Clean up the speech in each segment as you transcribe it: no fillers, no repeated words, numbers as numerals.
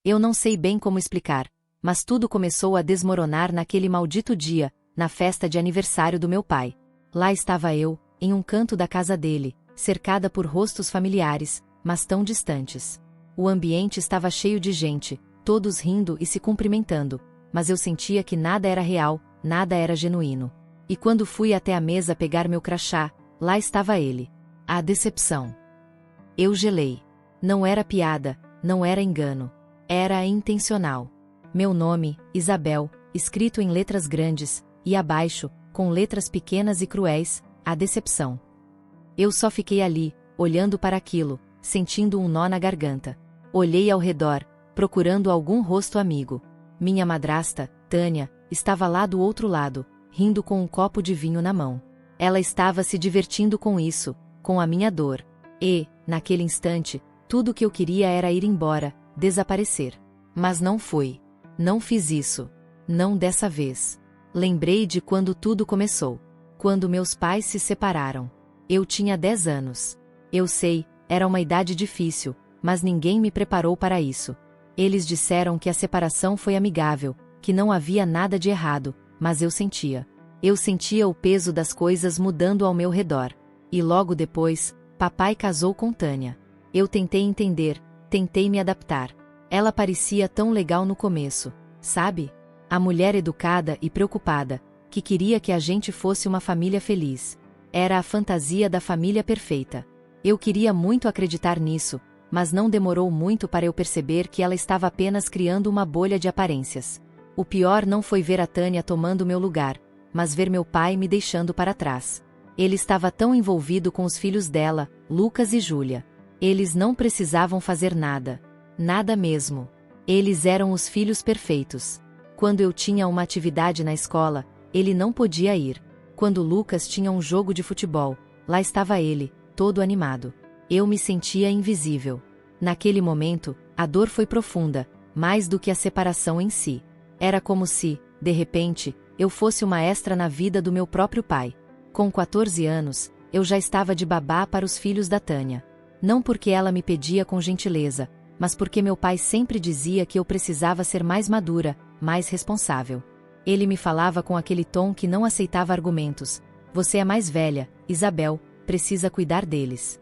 Eu não sei bem como explicar, mas tudo começou a desmoronar naquele maldito dia, na festa de aniversário do meu pai. Lá estava eu, em um canto da casa dele, cercada por rostos familiares, mas tão distantes. O ambiente estava cheio de gente, todos rindo e se cumprimentando, mas eu sentia que nada era real, nada era genuíno. E quando fui até a mesa pegar meu crachá, lá estava ele. A decepção. Eu gelei. Não era piada, não era engano. Era intencional. Meu nome, Isabel, escrito em letras grandes, e abaixo, com letras pequenas e cruéis, a decepção. Eu só fiquei ali, olhando para aquilo, sentindo um nó na garganta. Olhei ao redor, procurando algum rosto amigo. Minha madrasta, Tânia, estava lá do outro lado, rindo com um copo de vinho na mão. Ela estava se divertindo com isso, com a minha dor. E, naquele instante, tudo o que eu queria era ir embora, desaparecer. Mas não fui. Não fiz isso. Não dessa vez. Lembrei de quando tudo começou. Quando meus pais se separaram. Eu tinha 10 anos. Eu sei, era uma idade difícil, mas ninguém me preparou para isso. Eles disseram que a separação foi amigável, que não havia nada de errado, mas eu sentia. Eu sentia o peso das coisas mudando ao meu redor. E logo depois, papai casou com Tânia. Eu tentei entender, tentei me adaptar. Ela parecia tão legal no começo, sabe? A mulher educada e preocupada, que queria que a gente fosse uma família feliz. Era a fantasia da família perfeita. Eu queria muito acreditar nisso, mas não demorou muito para eu perceber que ela estava apenas criando uma bolha de aparências. O pior não foi ver a Tânia tomando meu lugar, mas ver meu pai me deixando para trás. Ele estava tão envolvido com os filhos dela, Lucas e Júlia. Eles não precisavam fazer nada. Nada mesmo. Eles eram os filhos perfeitos. Quando eu tinha uma atividade na escola, ele não podia ir. Quando Lucas tinha um jogo de futebol, lá estava ele, todo animado. Eu me sentia invisível. Naquele momento, a dor foi profunda, mais do que a separação em si. Era como se, de repente, eu fosse uma extra na vida do meu próprio pai. Com 14 anos, eu já estava de babá para os filhos da Tânia. Não porque ela me pedia com gentileza, mas porque meu pai sempre dizia que eu precisava ser mais madura, mais responsável. Ele me falava com aquele tom que não aceitava argumentos. Você é mais velha, Isabel, precisa cuidar deles.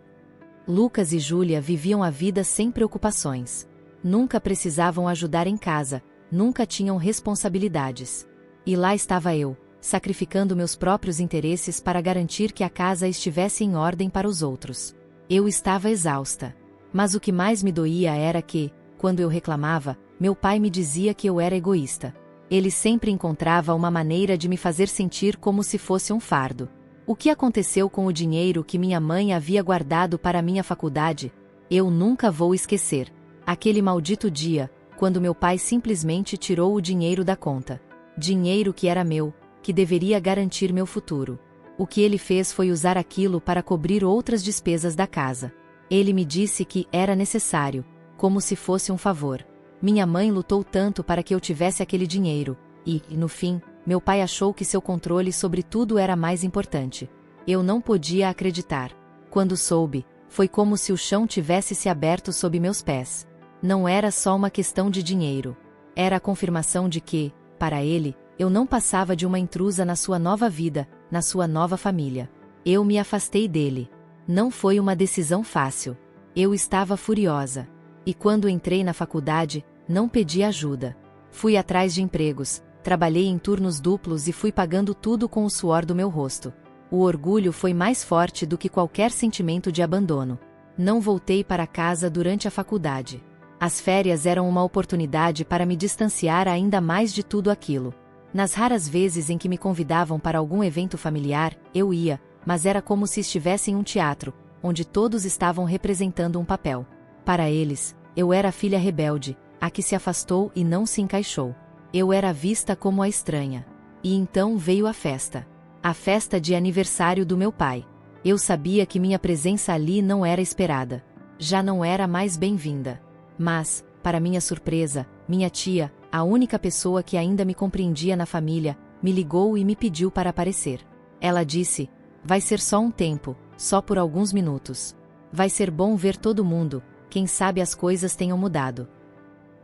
Lucas e Júlia viviam a vida sem preocupações. Nunca precisavam ajudar em casa, nunca tinham responsabilidades. E lá estava eu, sacrificando meus próprios interesses para garantir que a casa estivesse em ordem para os outros. Eu estava exausta. Mas o que mais me doía era que, quando eu reclamava, meu pai me dizia que eu era egoísta. Ele sempre encontrava uma maneira de me fazer sentir como se fosse um fardo. O que aconteceu com o dinheiro que minha mãe havia guardado para minha faculdade? Eu nunca vou esquecer. Aquele maldito dia, quando meu pai simplesmente tirou o dinheiro da conta. Dinheiro que era meu, que deveria garantir meu futuro. O que ele fez foi usar aquilo para cobrir outras despesas da casa. Ele me disse que era necessário, como se fosse um favor. Minha mãe lutou tanto para que eu tivesse aquele dinheiro, e, no fim, meu pai achou que seu controle sobre tudo era mais importante. Eu não podia acreditar. Quando soube, foi como se o chão tivesse se aberto sob meus pés. Não era só uma questão de dinheiro. Era a confirmação de que, para ele, eu não passava de uma intrusa na sua nova vida, na sua nova família. Eu me afastei dele. Não foi uma decisão fácil. Eu estava furiosa. E quando entrei na faculdade, não pedi ajuda. Fui atrás de empregos, trabalhei em turnos duplos e fui pagando tudo com o suor do meu rosto. O orgulho foi mais forte do que qualquer sentimento de abandono. Não voltei para casa durante a faculdade. As férias eram uma oportunidade para me distanciar ainda mais de tudo aquilo. Nas raras vezes em que me convidavam para algum evento familiar, eu ia, mas era como se estivesse em um teatro, onde todos estavam representando um papel. Para eles, eu era a filha rebelde, a que se afastou e não se encaixou. Eu era vista como a estranha. E então veio a festa. A festa de aniversário do meu pai. Eu sabia que minha presença ali não era esperada. Já não era mais bem-vinda. Mas, para minha surpresa, minha tia, a única pessoa que ainda me compreendia na família, me ligou e me pediu para aparecer. Ela disse: vai ser só um tempo, só por alguns minutos. Vai ser bom ver todo mundo, quem sabe as coisas tenham mudado.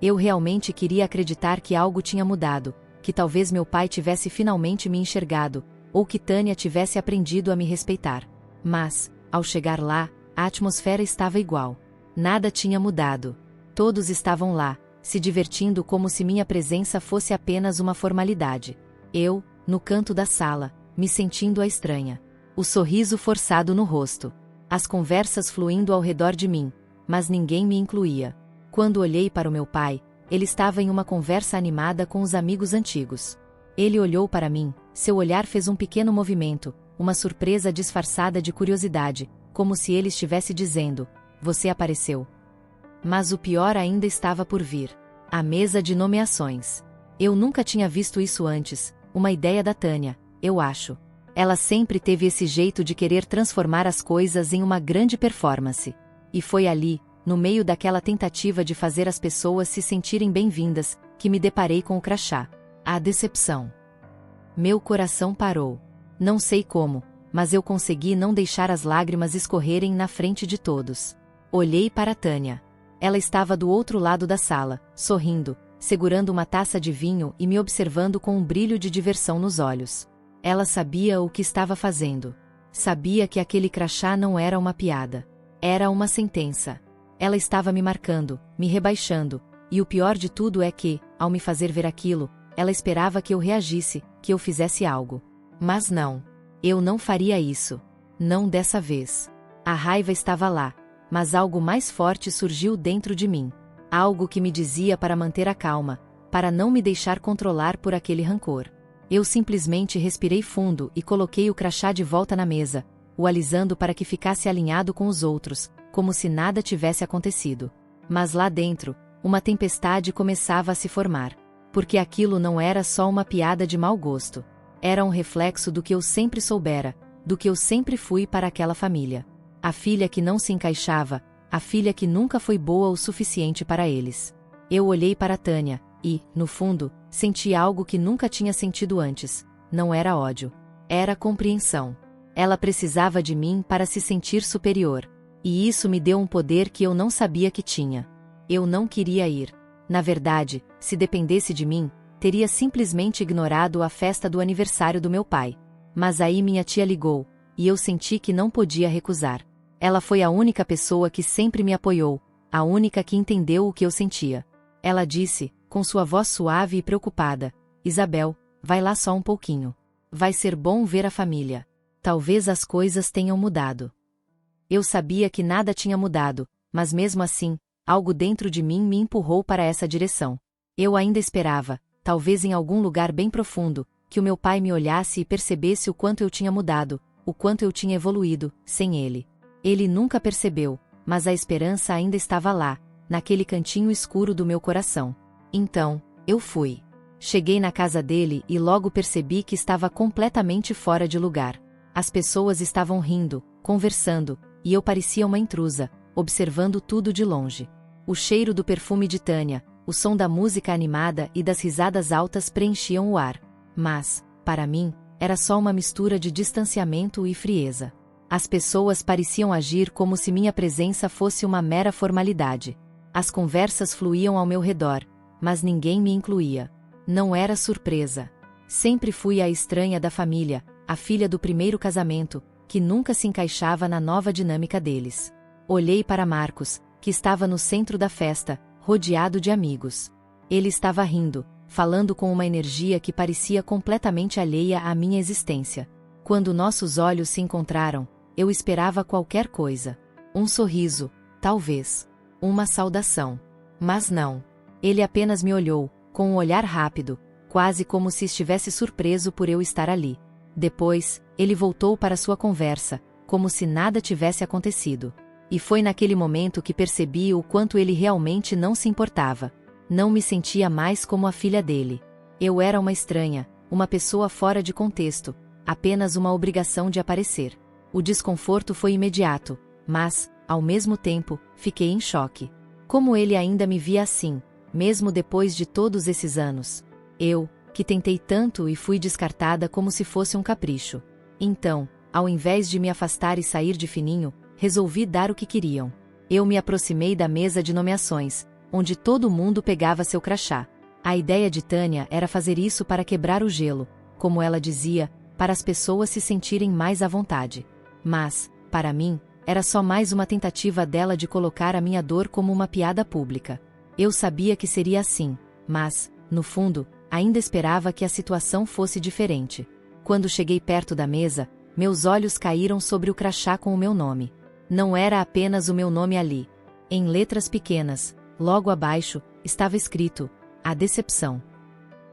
Eu realmente queria acreditar que algo tinha mudado, que talvez meu pai tivesse finalmente me enxergado, ou que Tânia tivesse aprendido a me respeitar. Mas, ao chegar lá, a atmosfera estava igual. Nada tinha mudado. Todos estavam lá, se divertindo como se minha presença fosse apenas uma formalidade. Eu, no canto da sala, me sentindo a estranha. O sorriso forçado no rosto. As conversas fluindo ao redor de mim, mas ninguém me incluía. Quando olhei para o meu pai, ele estava em uma conversa animada com os amigos antigos. Ele olhou para mim, seu olhar fez um pequeno movimento, uma surpresa disfarçada de curiosidade, como se ele estivesse dizendo: "Você apareceu." Mas o pior ainda estava por vir. A mesa de nomeações. Eu nunca tinha visto isso antes, uma ideia da Tânia, eu acho. Ela sempre teve esse jeito de querer transformar as coisas em uma grande performance. E foi ali, no meio daquela tentativa de fazer as pessoas se sentirem bem-vindas, que me deparei com o crachá. A decepção. Meu coração parou. Não sei como, mas eu consegui não deixar as lágrimas escorrerem na frente de todos. Olhei para Tânia. Ela estava do outro lado da sala, sorrindo, segurando uma taça de vinho e me observando com um brilho de diversão nos olhos. Ela sabia o que estava fazendo. Sabia que aquele crachá não era uma piada. Era uma sentença. Ela estava me marcando, me rebaixando, e o pior de tudo é que, ao me fazer ver aquilo, ela esperava que eu reagisse, que eu fizesse algo. Mas não. Eu não faria isso. Não dessa vez. A raiva estava lá, mas algo mais forte surgiu dentro de mim. Algo que me dizia para manter a calma, para não me deixar controlar por aquele rancor. Eu simplesmente respirei fundo e coloquei o crachá de volta na mesa, o alisando para que ficasse alinhado com os outros, como se nada tivesse acontecido. Mas lá dentro, uma tempestade começava a se formar. Porque aquilo não era só uma piada de mau gosto. Era um reflexo do que eu sempre soubera, do que eu sempre fui para aquela família. A filha que não se encaixava, a filha que nunca foi boa o suficiente para eles. Eu olhei para Tânia, e, no fundo, senti algo que nunca tinha sentido antes. Não era ódio. Era compreensão. Ela precisava de mim para se sentir superior. E isso me deu um poder que eu não sabia que tinha. Eu não queria ir. Na verdade, se dependesse de mim, teria simplesmente ignorado a festa do aniversário do meu pai. Mas aí minha tia ligou, e eu senti que não podia recusar. Ela foi a única pessoa que sempre me apoiou, a única que entendeu o que eu sentia. Ela disse, com sua voz suave e preocupada: "Isabel, vai lá só um pouquinho. Vai ser bom ver a família. Talvez as coisas tenham mudado." Eu sabia que nada tinha mudado, mas mesmo assim, algo dentro de mim me empurrou para essa direção. Eu ainda esperava, talvez em algum lugar bem profundo, que o meu pai me olhasse e percebesse o quanto eu tinha mudado, o quanto eu tinha evoluído, sem ele. Ele nunca percebeu, mas a esperança ainda estava lá, naquele cantinho escuro do meu coração. Então, eu fui. Cheguei na casa dele e logo percebi que estava completamente fora de lugar. As pessoas estavam rindo, conversando, e eu parecia uma intrusa, observando tudo de longe. O cheiro do perfume de Tânia, o som da música animada e das risadas altas preenchiam o ar. Mas, para mim, era só uma mistura de distanciamento e frieza. As pessoas pareciam agir como se minha presença fosse uma mera formalidade. As conversas fluíam ao meu redor, mas ninguém me incluía. Não era surpresa. Sempre fui a estranha da família, a filha do primeiro casamento, que nunca se encaixava na nova dinâmica deles. Olhei para Marcos, que estava no centro da festa, rodeado de amigos. Ele estava rindo, falando com uma energia que parecia completamente alheia à minha existência. Quando nossos olhos se encontraram, eu esperava qualquer coisa. Um sorriso, talvez. Uma saudação. Mas não. Ele apenas me olhou, com um olhar rápido, quase como se estivesse surpreso por eu estar ali. Depois, ele voltou para sua conversa, como se nada tivesse acontecido. E foi naquele momento que percebi o quanto ele realmente não se importava. Não me sentia mais como a filha dele. Eu era uma estranha, uma pessoa fora de contexto, apenas uma obrigação de aparecer. O desconforto foi imediato, mas, ao mesmo tempo, fiquei em choque. Como ele ainda me via assim, mesmo depois de todos esses anos? Eu, que tentei tanto e fui descartada como se fosse um capricho. Então, ao invés de me afastar e sair de fininho, resolvi dar o que queriam. Eu me aproximei da mesa de nomeações, onde todo mundo pegava seu crachá. A ideia de Tânia era fazer isso para quebrar o gelo, como ela dizia, para as pessoas se sentirem mais à vontade. Mas, para mim, era só mais uma tentativa dela de colocar a minha dor como uma piada pública. Eu sabia que seria assim, mas, no fundo, ainda esperava que a situação fosse diferente. Quando cheguei perto da mesa, meus olhos caíram sobre o crachá com o meu nome. Não era apenas o meu nome ali. Em letras pequenas, logo abaixo, estava escrito: A Decepção.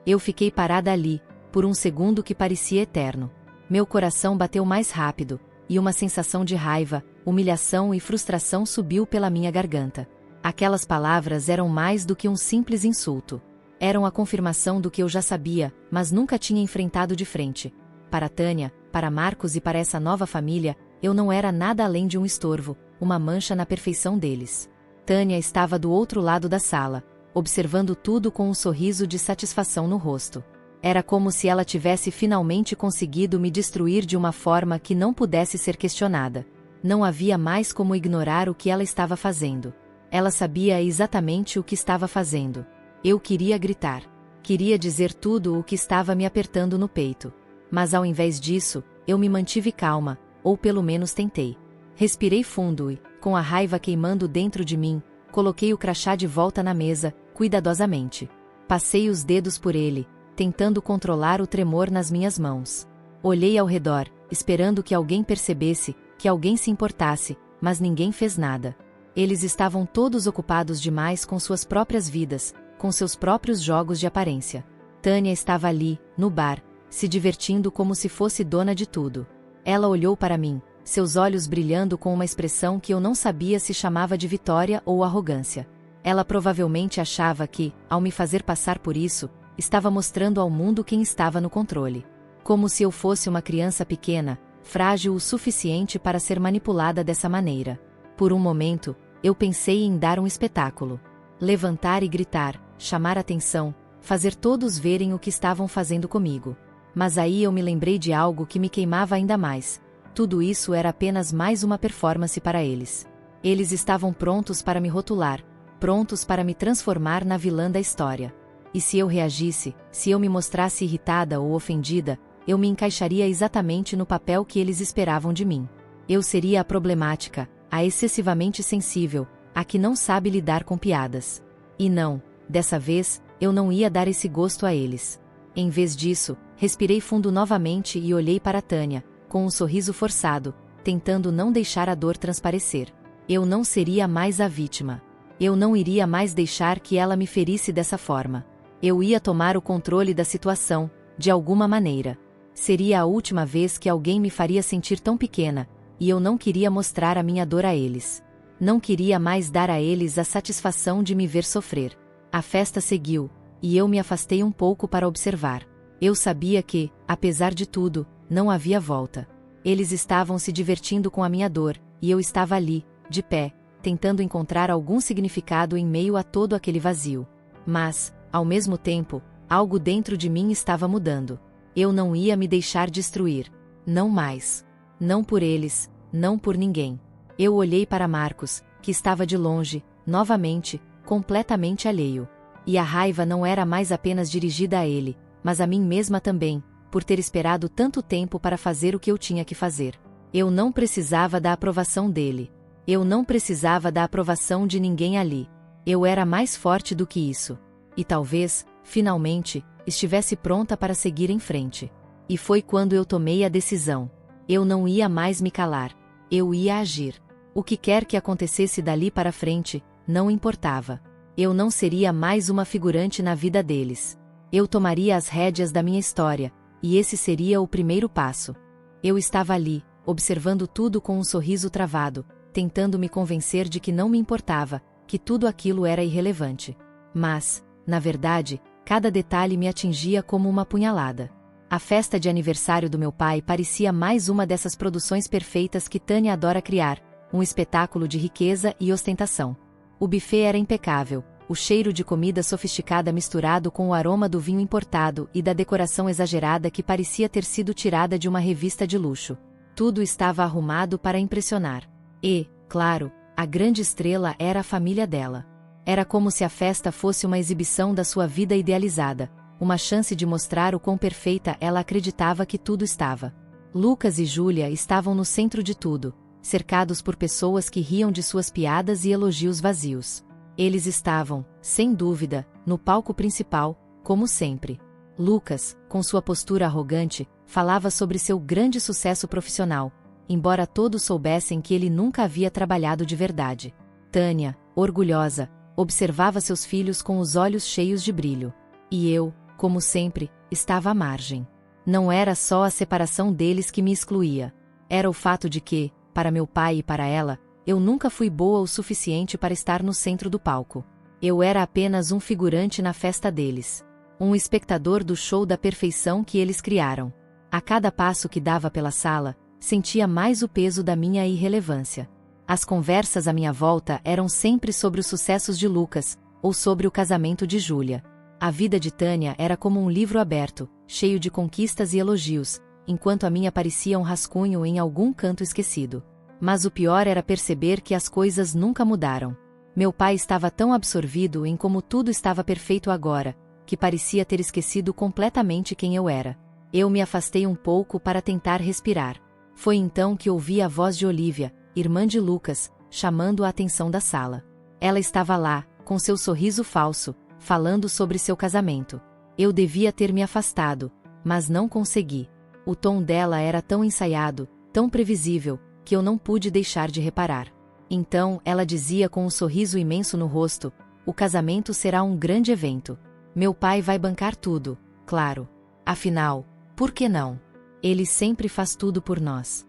Eu fiquei parada ali, por um segundo que parecia eterno. Meu coração bateu mais rápido, e uma sensação de raiva, humilhação e frustração subiu pela minha garganta. Aquelas palavras eram mais do que um simples insulto. Eram a confirmação do que eu já sabia, mas nunca tinha enfrentado de frente. Para Tânia, para Marcos e para essa nova família, eu não era nada além de um estorvo, uma mancha na perfeição deles. Tânia estava do outro lado da sala, observando tudo com um sorriso de satisfação no rosto. Era como se ela tivesse finalmente conseguido me destruir de uma forma que não pudesse ser questionada. Não havia mais como ignorar o que ela estava fazendo. Ela sabia exatamente o que estava fazendo. Eu queria gritar. Queria dizer tudo o que estava me apertando no peito. Mas ao invés disso, eu me mantive calma, ou pelo menos tentei. Respirei fundo e, com a raiva queimando dentro de mim, coloquei o crachá de volta na mesa, cuidadosamente. Passei os dedos por ele, tentando controlar o tremor nas minhas mãos. Olhei ao redor, esperando que alguém percebesse, que alguém se importasse, mas ninguém fez nada. Eles estavam todos ocupados demais com suas próprias vidas, com seus próprios jogos de aparência. Tânia estava ali, no bar, se divertindo como se fosse dona de tudo. Ela olhou para mim, seus olhos brilhando com uma expressão que eu não sabia se chamava de vitória ou arrogância. Ela provavelmente achava que, ao me fazer passar por isso, estava mostrando ao mundo quem estava no controle. Como se eu fosse uma criança pequena, frágil o suficiente para ser manipulada dessa maneira. Por um momento, eu pensei em dar um espetáculo. Levantar e gritar, chamar atenção, fazer todos verem o que estavam fazendo comigo. Mas aí eu me lembrei de algo que me queimava ainda mais. Tudo isso era apenas mais uma performance para eles. Eles estavam prontos para me rotular, prontos para me transformar na vilã da história. E se eu reagisse, se eu me mostrasse irritada ou ofendida, eu me encaixaria exatamente no papel que eles esperavam de mim. Eu seria a problemática, a excessivamente sensível, a que não sabe lidar com piadas. E não, dessa vez, eu não ia dar esse gosto a eles. Em vez disso, respirei fundo novamente e olhei para Tânia, com um sorriso forçado, tentando não deixar a dor transparecer. Eu não seria mais a vítima. Eu não iria mais deixar que ela me ferisse dessa forma. Eu ia tomar o controle da situação, de alguma maneira. Seria a última vez que alguém me faria sentir tão pequena, e eu não queria mostrar a minha dor a eles. Não queria mais dar a eles a satisfação de me ver sofrer. A festa seguiu, e eu me afastei um pouco para observar. Eu sabia que, apesar de tudo, não havia volta. Eles estavam se divertindo com a minha dor, e eu estava ali, de pé, tentando encontrar algum significado em meio a todo aquele vazio. Mas, ao mesmo tempo, algo dentro de mim estava mudando. Eu não ia me deixar destruir. Não mais. Não por eles, não por ninguém. Eu olhei para Marcos, que estava de longe, novamente, completamente alheio. E a raiva não era mais apenas dirigida a ele, mas a mim mesma também, por ter esperado tanto tempo para fazer o que eu tinha que fazer. Eu não precisava da aprovação dele. Eu não precisava da aprovação de ninguém ali. Eu era mais forte do que isso. E talvez, finalmente, estivesse pronta para seguir em frente. E foi quando eu tomei a decisão. Eu não ia mais me calar. Eu ia agir. O que quer que acontecesse dali para frente, não importava. Eu não seria mais uma figurante na vida deles. Eu tomaria as rédeas da minha história, e esse seria o primeiro passo. Eu estava ali, observando tudo com um sorriso travado, tentando me convencer de que não me importava, que tudo aquilo era irrelevante. Mas, na verdade, cada detalhe me atingia como uma punhalada. A festa de aniversário do meu pai parecia mais uma dessas produções perfeitas que Tânia adora criar, um espetáculo de riqueza e ostentação. O buffet era impecável, o cheiro de comida sofisticada misturado com o aroma do vinho importado e da decoração exagerada que parecia ter sido tirada de uma revista de luxo. Tudo estava arrumado para impressionar. E, claro, a grande estrela era a família dela. Era como se a festa fosse uma exibição da sua vida idealizada, uma chance de mostrar o quão perfeita ela acreditava que tudo estava. Lucas e Júlia estavam no centro de tudo, cercados por pessoas que riam de suas piadas e elogios vazios. Eles estavam, sem dúvida, no palco principal, como sempre. Lucas, com sua postura arrogante, falava sobre seu grande sucesso profissional, embora todos soubessem que ele nunca havia trabalhado de verdade. Tânia, orgulhosa, observava seus filhos com os olhos cheios de brilho. E eu, como sempre, estava à margem. Não era só a separação deles que me excluía. Era o fato de que, para meu pai e para ela, eu nunca fui boa o suficiente para estar no centro do palco. Eu era apenas um figurante na festa deles. Um espectador do show da perfeição que eles criaram. A cada passo que dava pela sala, sentia mais o peso da minha irrelevância. As conversas à minha volta eram sempre sobre os sucessos de Lucas, ou sobre o casamento de Júlia. A vida de Tânia era como um livro aberto, cheio de conquistas e elogios, enquanto a minha parecia um rascunho em algum canto esquecido. Mas o pior era perceber que as coisas nunca mudaram. Meu pai estava tão absorvido em como tudo estava perfeito agora, que parecia ter esquecido completamente quem eu era. Eu me afastei um pouco para tentar respirar. Foi então que ouvi a voz de Olivia, irmã de Lucas, chamando a atenção da sala. Ela estava lá, com seu sorriso falso, falando sobre seu casamento. Eu devia ter me afastado, mas não consegui. O tom dela era tão ensaiado, tão previsível, que eu não pude deixar de reparar. Então, ela dizia com um sorriso imenso no rosto: o casamento será um grande evento. Meu pai vai bancar tudo, claro. Afinal, por que não? Ele sempre faz tudo por nós.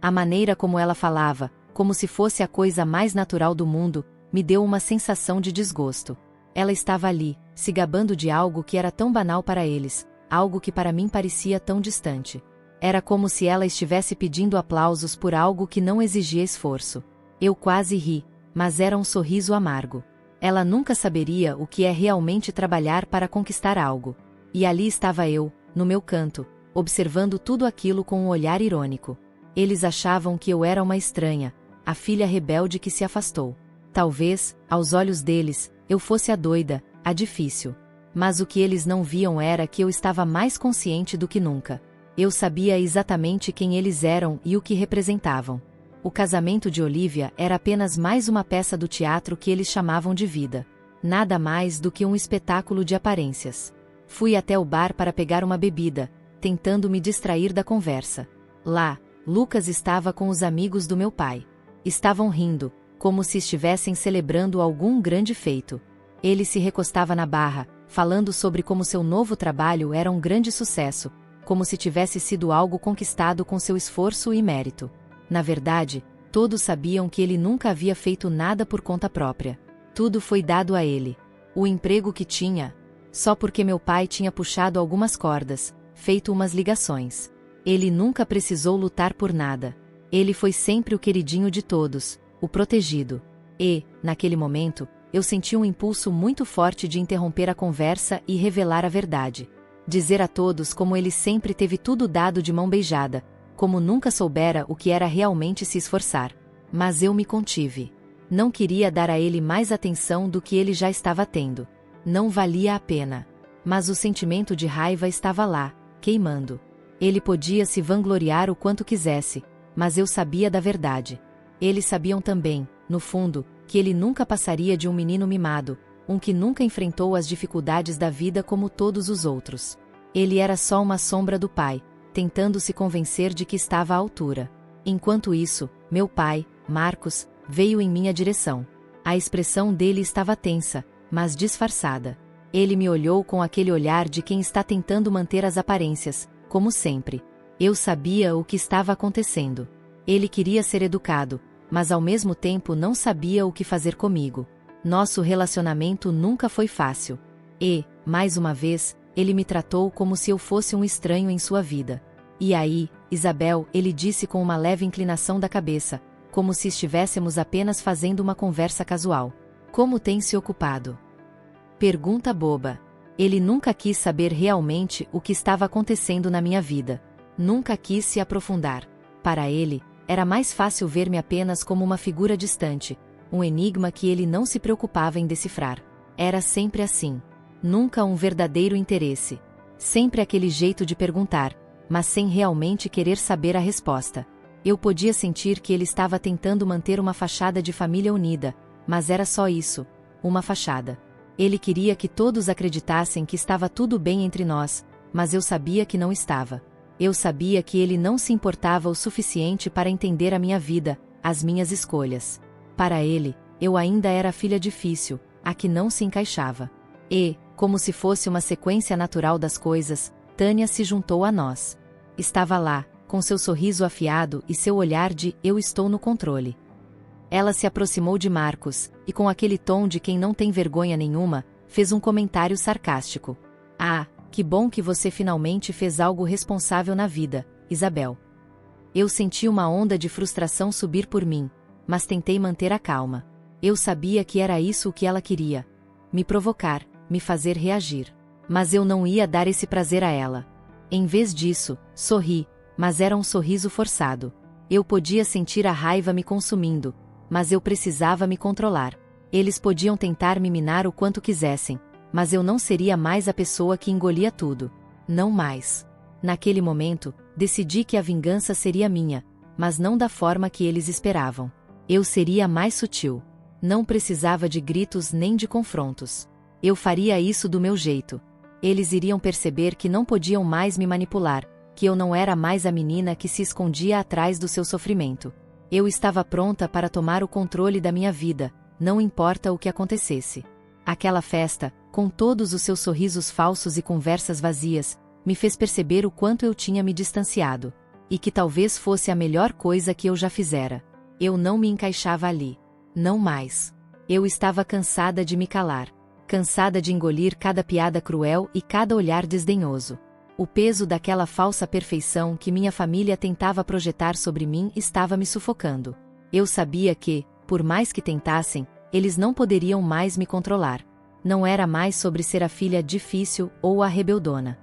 A maneira como ela falava, como se fosse a coisa mais natural do mundo, me deu uma sensação de desgosto. Ela estava ali, se gabando de algo que era tão banal para eles, algo que para mim parecia tão distante. Era como se ela estivesse pedindo aplausos por algo que não exigia esforço. Eu quase ri, mas era um sorriso amargo. Ela nunca saberia o que é realmente trabalhar para conquistar algo. E ali estava eu, no meu canto, observando tudo aquilo com um olhar irônico. Eles achavam que eu era uma estranha, a filha rebelde que se afastou. Talvez, aos olhos deles, eu fosse a doida, a difícil. Mas o que eles não viam era que eu estava mais consciente do que nunca. Eu sabia exatamente quem eles eram e o que representavam. O casamento de Olivia era apenas mais uma peça do teatro que eles chamavam de vida. Nada mais do que um espetáculo de aparências. Fui até o bar para pegar uma bebida, tentando me distrair da conversa. Lá, Lucas estava com os amigos do meu pai. Estavam rindo, como se estivessem celebrando algum grande feito. Ele se recostava na barra, falando sobre como seu novo trabalho era um grande sucesso, como se tivesse sido algo conquistado com seu esforço e mérito. Na verdade, todos sabiam que ele nunca havia feito nada por conta própria. Tudo foi dado a ele. O emprego que tinha, só porque meu pai tinha puxado algumas cordas, feito umas ligações. Ele nunca precisou lutar por nada. Ele foi sempre o queridinho de todos, o protegido. E, naquele momento, eu senti um impulso muito forte de interromper a conversa e revelar a verdade. Dizer a todos como ele sempre teve tudo dado de mão beijada, como nunca soubera o que era realmente se esforçar. Mas eu me contive. Não queria dar a ele mais atenção do que ele já estava tendo. Não valia a pena. Mas o sentimento de raiva estava lá, queimando. Ele podia se vangloriar o quanto quisesse, mas eu sabia da verdade. Eles sabiam também, no fundo, que ele nunca passaria de um menino mimado, um que nunca enfrentou as dificuldades da vida como todos os outros. Ele era só uma sombra do pai, tentando se convencer de que estava à altura. Enquanto isso, meu pai, Marcos, veio em minha direção. A expressão dele estava tensa, mas disfarçada. Ele me olhou com aquele olhar de quem está tentando manter as aparências, como sempre. Eu sabia o que estava acontecendo. Ele queria ser educado, mas ao mesmo tempo não sabia o que fazer comigo. Nosso relacionamento nunca foi fácil. E, mais uma vez, ele me tratou como se eu fosse um estranho em sua vida. E aí, Isabel, ele disse com uma leve inclinação da cabeça, como se estivéssemos apenas fazendo uma conversa casual. Como tem se ocupado? Pergunta boba. Ele nunca quis saber realmente o que estava acontecendo na minha vida. Nunca quis se aprofundar. Para ele, era mais fácil ver-me apenas como uma figura distante, um enigma que ele não se preocupava em decifrar. Era sempre assim. Nunca um verdadeiro interesse. Sempre aquele jeito de perguntar, mas sem realmente querer saber a resposta. Eu podia sentir que ele estava tentando manter uma fachada de família unida, mas era só isso, uma fachada. Ele queria que todos acreditassem que estava tudo bem entre nós, mas eu sabia que não estava. Eu sabia que ele não se importava o suficiente para entender a minha vida, as minhas escolhas. Para ele, eu ainda era a filha difícil, a que não se encaixava. E, como se fosse uma sequência natural das coisas, Tânia se juntou a nós. Estava lá, com seu sorriso afiado e seu olhar de "eu estou no controle". Ela se aproximou de Marcos, e com aquele tom de quem não tem vergonha nenhuma, fez um comentário sarcástico. "Ah, que bom que você finalmente fez algo responsável na vida, Isabel." Eu senti uma onda de frustração subir por mim, mas tentei manter a calma. Eu sabia que era isso o que ela queria. Me provocar, me fazer reagir. Mas eu não ia dar esse prazer a ela. Em vez disso, sorri, mas era um sorriso forçado. Eu podia sentir a raiva me consumindo, mas eu precisava me controlar. Eles podiam tentar me minar o quanto quisessem, mas eu não seria mais a pessoa que engolia tudo. Não mais. Naquele momento, decidi que a vingança seria minha, mas não da forma que eles esperavam. Eu seria mais sutil. Não precisava de gritos nem de confrontos. Eu faria isso do meu jeito. Eles iriam perceber que não podiam mais me manipular, que eu não era mais a menina que se escondia atrás do seu sofrimento. Eu estava pronta para tomar o controle da minha vida, não importa o que acontecesse. Aquela festa, com todos os seus sorrisos falsos e conversas vazias, me fez perceber o quanto eu tinha me distanciado. E que talvez fosse a melhor coisa que eu já fizera. Eu não me encaixava ali. Não mais. Eu estava cansada de me calar. Cansada de engolir cada piada cruel e cada olhar desdenhoso. O peso daquela falsa perfeição que minha família tentava projetar sobre mim estava me sufocando. Eu sabia que, por mais que tentassem, eles não poderiam mais me controlar. Não era mais sobre ser a filha difícil ou a rebeldona.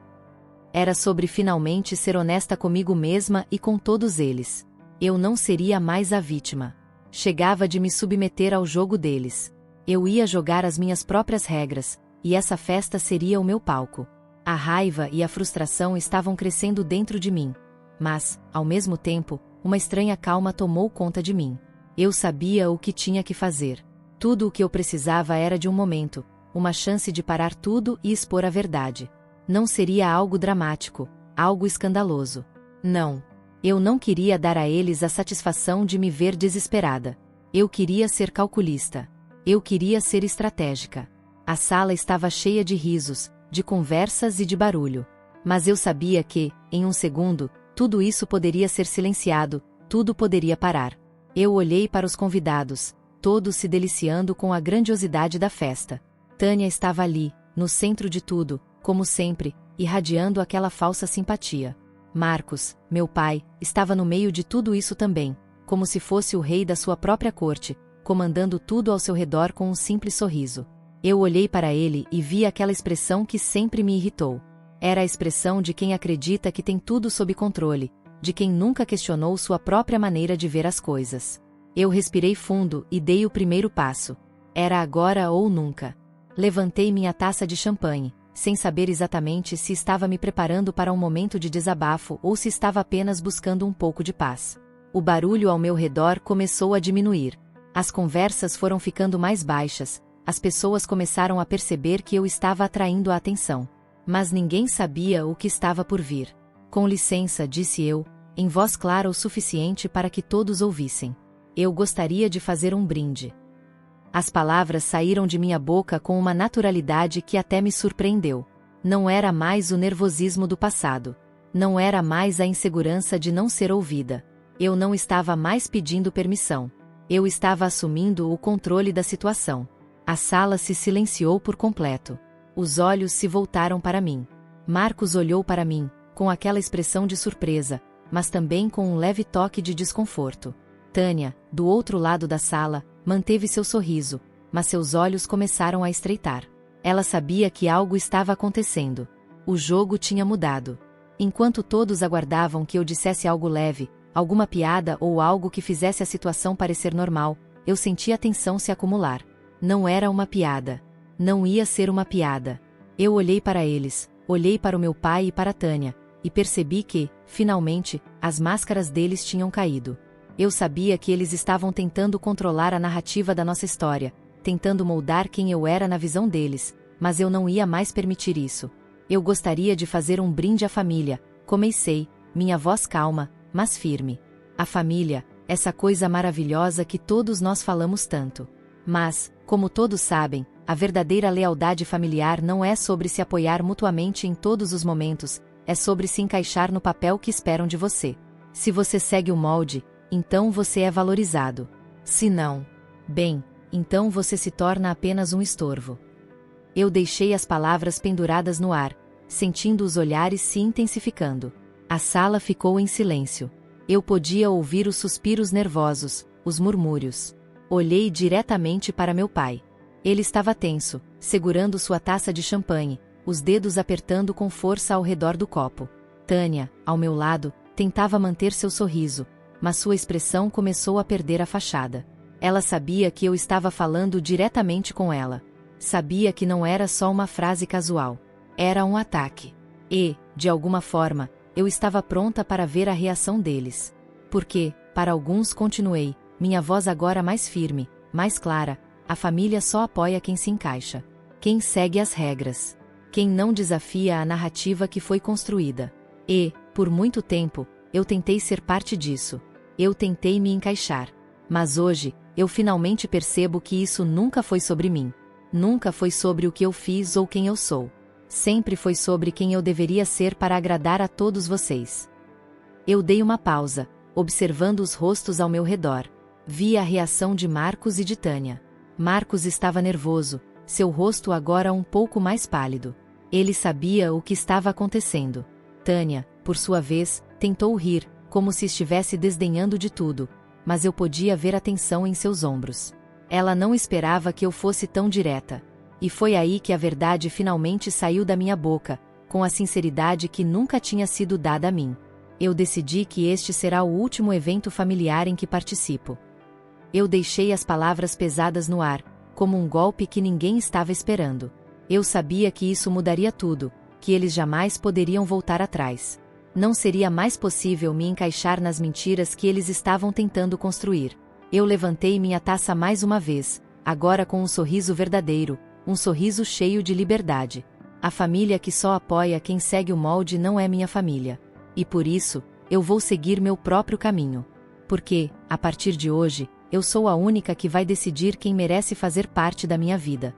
Era sobre finalmente ser honesta comigo mesma e com todos eles. Eu não seria mais a vítima. Chegava de me submeter ao jogo deles. Eu ia jogar as minhas próprias regras, e essa festa seria o meu palco. A raiva e a frustração estavam crescendo dentro de mim. Mas, ao mesmo tempo, uma estranha calma tomou conta de mim. Eu sabia o que tinha que fazer. Tudo o que eu precisava era de um momento, uma chance de parar tudo e expor a verdade. Não seria algo dramático, algo escandaloso. Não. Eu não queria dar a eles a satisfação de me ver desesperada. Eu queria ser calculista. Eu queria ser estratégica. A sala estava cheia de risos, de conversas e de barulho. Mas eu sabia que, em um segundo, tudo isso poderia ser silenciado, tudo poderia parar. Eu olhei para os convidados, todos se deliciando com a grandiosidade da festa. Tânia estava ali, no centro de tudo, como sempre, irradiando aquela falsa simpatia. Marcos, meu pai, estava no meio de tudo isso também, como se fosse o rei da sua própria corte, comandando tudo ao seu redor com um simples sorriso. Eu olhei para ele e vi aquela expressão que sempre me irritou. Era a expressão de quem acredita que tem tudo sob controle, de quem nunca questionou sua própria maneira de ver as coisas. Eu respirei fundo e dei o primeiro passo. Era agora ou nunca. Levantei minha taça de champanhe, sem saber exatamente se estava me preparando para um momento de desabafo ou se estava apenas buscando um pouco de paz. O barulho ao meu redor começou a diminuir. As conversas foram ficando mais baixas. As pessoas começaram a perceber que eu estava atraindo a atenção. Mas ninguém sabia o que estava por vir. "Com licença", disse eu, em voz clara o suficiente para que todos ouvissem. "Eu gostaria de fazer um brinde." As palavras saíram de minha boca com uma naturalidade que até me surpreendeu. Não era mais o nervosismo do passado. Não era mais a insegurança de não ser ouvida. Eu não estava mais pedindo permissão. Eu estava assumindo o controle da situação. A sala se silenciou por completo. Os olhos se voltaram para mim. Marcos olhou para mim, com aquela expressão de surpresa, mas também com um leve toque de desconforto. Tânia, do outro lado da sala, manteve seu sorriso, mas seus olhos começaram a estreitar. Ela sabia que algo estava acontecendo. O jogo tinha mudado. Enquanto todos aguardavam que eu dissesse algo leve, alguma piada ou algo que fizesse a situação parecer normal, eu senti a tensão se acumular. Não era uma piada. Não ia ser uma piada. Eu olhei para eles, olhei para o meu pai e para Tânia, e percebi que, finalmente, as máscaras deles tinham caído. Eu sabia que eles estavam tentando controlar a narrativa da nossa história, tentando moldar quem eu era na visão deles, mas eu não ia mais permitir isso. Eu gostaria de fazer um brinde à família, comecei, minha voz calma, mas firme. A família, essa coisa maravilhosa que todos nós falamos tanto. Mas, como todos sabem, a verdadeira lealdade familiar não é sobre se apoiar mutuamente em todos os momentos, é sobre se encaixar no papel que esperam de você. Se você segue o molde, então você é valorizado. Se não, bem, então você se torna apenas um estorvo. Eu deixei as palavras penduradas no ar, sentindo os olhares se intensificando. A sala ficou em silêncio. Eu podia ouvir os suspiros nervosos, os murmúrios. Olhei diretamente para meu pai. Ele estava tenso, segurando sua taça de champanhe, os dedos apertando com força ao redor do copo. Tânia, ao meu lado, tentava manter seu sorriso, mas sua expressão começou a perder a fachada. Ela sabia que eu estava falando diretamente com ela. Sabia que não era só uma frase casual. Era um ataque. E, de alguma forma, eu estava pronta para ver a reação deles. Porque, para alguns continuei, minha voz agora mais firme, mais clara, a família só apoia quem se encaixa. Quem segue as regras. Quem não desafia a narrativa que foi construída. E, por muito tempo, eu tentei ser parte disso. Eu tentei me encaixar. Mas hoje, eu finalmente percebo que isso nunca foi sobre mim. Nunca foi sobre o que eu fiz ou quem eu sou. Sempre foi sobre quem eu deveria ser para agradar a todos vocês. Eu dei uma pausa, observando os rostos ao meu redor. Vi a reação de Marcos e de Tânia. Marcos estava nervoso, seu rosto agora um pouco mais pálido. Ele sabia o que estava acontecendo. Tânia, por sua vez, tentou rir, como se estivesse desdenhando de tudo, mas eu podia ver a tensão em seus ombros. Ela não esperava que eu fosse tão direta. E foi aí que a verdade finalmente saiu da minha boca, com a sinceridade que nunca tinha sido dada a mim. Eu decidi que este será o último evento familiar em que participo. Eu deixei as palavras pesadas no ar, como um golpe que ninguém estava esperando. Eu sabia que isso mudaria tudo, que eles jamais poderiam voltar atrás. Não seria mais possível me encaixar nas mentiras que eles estavam tentando construir. Eu levantei minha taça mais uma vez, agora com um sorriso verdadeiro, um sorriso cheio de liberdade. A família que só apoia quem segue o molde não é minha família. E por isso, eu vou seguir meu próprio caminho. Porque, a partir de hoje, eu sou a única que vai decidir quem merece fazer parte da minha vida.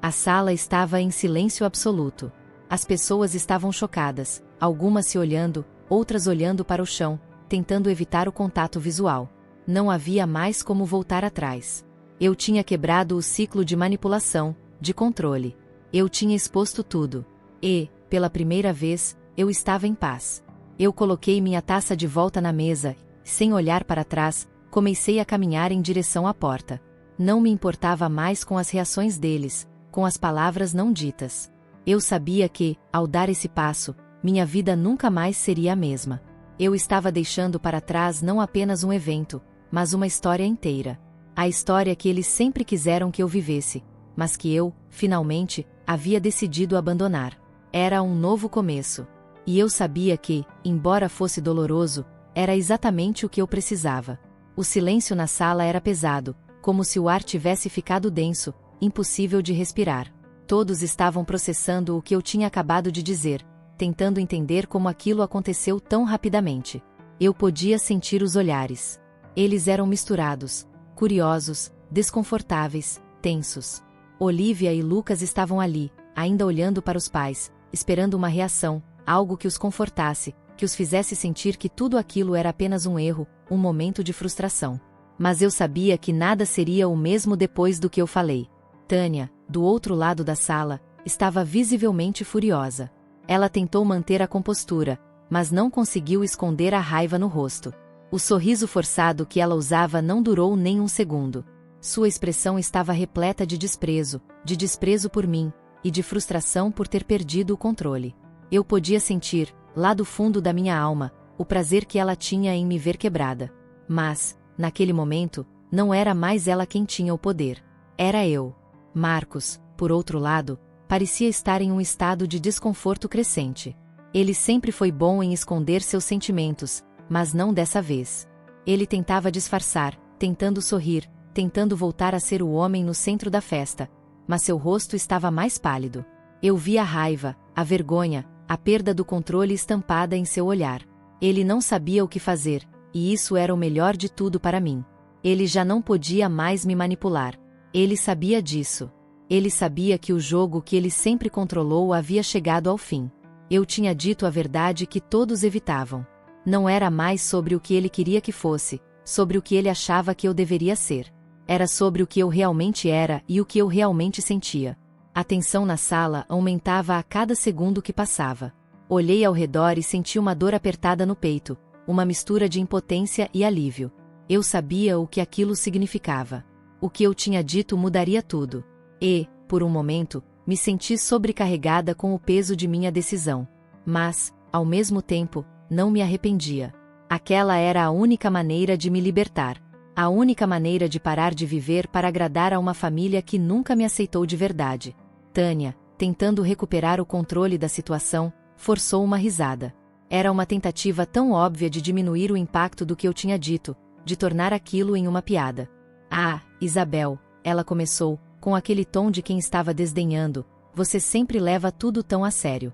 A sala estava em silêncio absoluto. As pessoas estavam chocadas, algumas se olhando, outras olhando para o chão, tentando evitar o contato visual. Não havia mais como voltar atrás. Eu tinha quebrado o ciclo de manipulação, de controle. Eu tinha exposto tudo. E, pela primeira vez, eu estava em paz. Eu coloquei minha taça de volta na mesa, e, sem olhar para trás, comecei a caminhar em direção à porta. Não me importava mais com as reações deles, com as palavras não ditas. Eu sabia que, ao dar esse passo, minha vida nunca mais seria a mesma. Eu estava deixando para trás não apenas um evento, mas uma história inteira. A história que eles sempre quiseram que eu vivesse, mas que eu, finalmente, havia decidido abandonar. Era um novo começo. E eu sabia que, embora fosse doloroso, era exatamente o que eu precisava. O silêncio na sala era pesado, como se o ar tivesse ficado denso, impossível de respirar. Todos estavam processando o que eu tinha acabado de dizer, tentando entender como aquilo aconteceu tão rapidamente. Eu podia sentir os olhares. Eles eram misturados, curiosos, desconfortáveis, tensos. Olivia e Lucas estavam ali, ainda olhando para os pais, esperando uma reação, algo que os confortasse, que os fizesse sentir que tudo aquilo era apenas um erro, um momento de frustração. Mas eu sabia que nada seria o mesmo depois do que eu falei. Tânia, do outro lado da sala, estava visivelmente furiosa. Ela tentou manter a compostura, mas não conseguiu esconder a raiva no rosto. O sorriso forçado que ela usava não durou nem um segundo. Sua expressão estava repleta de desprezo por mim, e de frustração por ter perdido o controle. Eu podia sentir, lá do fundo da minha alma, o prazer que ela tinha em me ver quebrada. Mas, naquele momento, Não era mais ela quem tinha o poder. Era eu. Marcos, por outro lado, parecia estar em um estado de desconforto crescente. Ele sempre foi bom em esconder seus sentimentos, mas não dessa vez. Ele tentava disfarçar, tentando sorrir, tentando voltar a ser o homem no centro da festa, mas seu rosto estava mais pálido. Eu via a raiva, a vergonha, a perda do controle estampada em seu olhar. Ele não sabia o que fazer, e isso era o melhor de tudo para mim. Ele já não podia mais me manipular. Ele sabia disso. Ele sabia que o jogo que ele sempre controlou havia chegado ao fim. Eu tinha dito a verdade que todos evitavam. Não era mais sobre o que ele queria que fosse, sobre o que ele achava que eu deveria ser. Era sobre o que eu realmente era e o que eu realmente sentia. A tensão na sala aumentava a cada segundo que passava. Olhei ao redor e senti uma dor apertada no peito, uma mistura de impotência e alívio. Eu sabia o que aquilo significava. O que eu tinha dito mudaria tudo. E, por um momento, me senti sobrecarregada com o peso de minha decisão. Mas, ao mesmo tempo, não me arrependia. Aquela era a única maneira de me libertar. A única maneira de parar de viver para agradar a uma família que nunca me aceitou de verdade. Tânia, tentando recuperar o controle da situação, forçou uma risada. Era uma tentativa tão óbvia de diminuir o impacto do que eu tinha dito, de tornar aquilo em uma piada. Ah, Isabel, ela começou, com aquele tom de quem estava desdenhando, você sempre leva tudo tão a sério.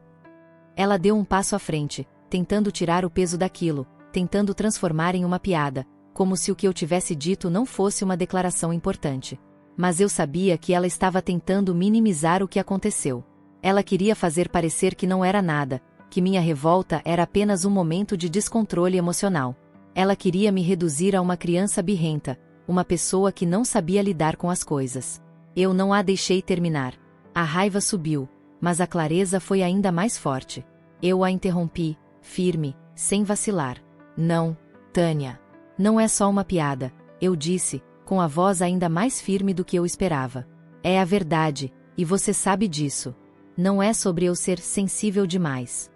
Ela deu um passo à frente, tentando tirar o peso daquilo, tentando transformar em uma piada, como se o que eu tivesse dito não fosse uma declaração importante. Mas eu sabia que ela estava tentando minimizar o que aconteceu. Ela queria fazer parecer que não era nada, que minha revolta era apenas um momento de descontrole emocional. Ela queria me reduzir a uma criança birrenta, uma pessoa que não sabia lidar com as coisas. Eu não a deixei terminar. A raiva subiu, mas a clareza foi ainda mais forte. Eu a interrompi, firme, sem vacilar. Não, Tânia. Não é só uma piada, eu disse, com a voz ainda mais firme do que eu esperava. É a verdade, e você sabe disso. Não é sobre eu ser sensível demais.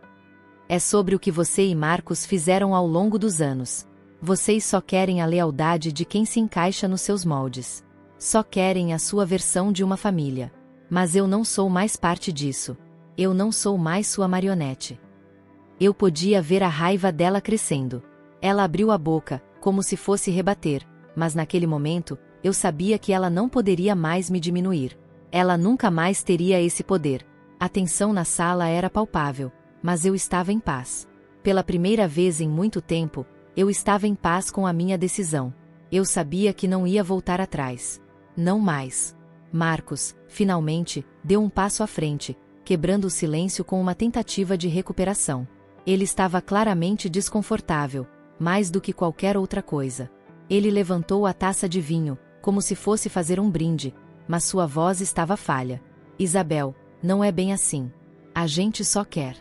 É sobre o que você e Marcos fizeram ao longo dos anos. Vocês só querem a lealdade de quem se encaixa nos seus moldes. Só querem a sua versão de uma família. Mas eu não sou mais parte disso. Eu não sou mais sua marionete. Eu podia ver a raiva dela crescendo. Ela abriu a boca, como se fosse rebater, mas naquele momento, eu sabia que ela não poderia mais me diminuir. Ela nunca mais teria esse poder. A tensão na sala era palpável, mas eu estava em paz. Pela primeira vez em muito tempo, eu estava em paz com a minha decisão. Eu sabia que não ia voltar atrás. Não mais. Marcos, finalmente, deu um passo à frente, quebrando o silêncio com uma tentativa de recuperação. Ele estava claramente desconfortável, mais do que qualquer outra coisa. Ele levantou a taça de vinho, como se fosse fazer um brinde, mas sua voz estava falha. Isabel, não é bem assim. A gente só quer.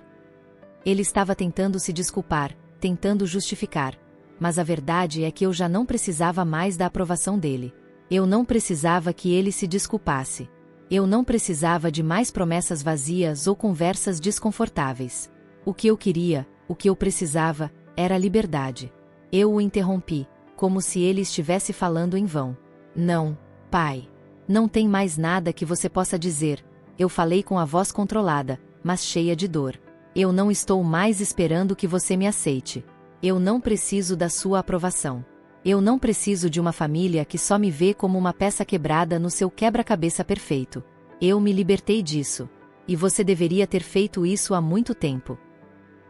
Ele estava tentando se desculpar, tentando justificar. Mas a verdade é que eu já não precisava mais da aprovação dele. Eu não precisava que ele se desculpasse. Eu não precisava de mais promessas vazias ou conversas desconfortáveis. O que eu queria, o que eu precisava, era liberdade. Eu o interrompi, como se ele estivesse falando em vão. Não, pai. Não tem mais nada que você possa dizer. Eu falei com a voz controlada, mas cheia de dor. Eu não estou mais esperando que você me aceite. Eu não preciso da sua aprovação. Eu não preciso de uma família que só me vê como uma peça quebrada no seu quebra-cabeça perfeito. Eu me libertei disso. E você deveria ter feito isso há muito tempo.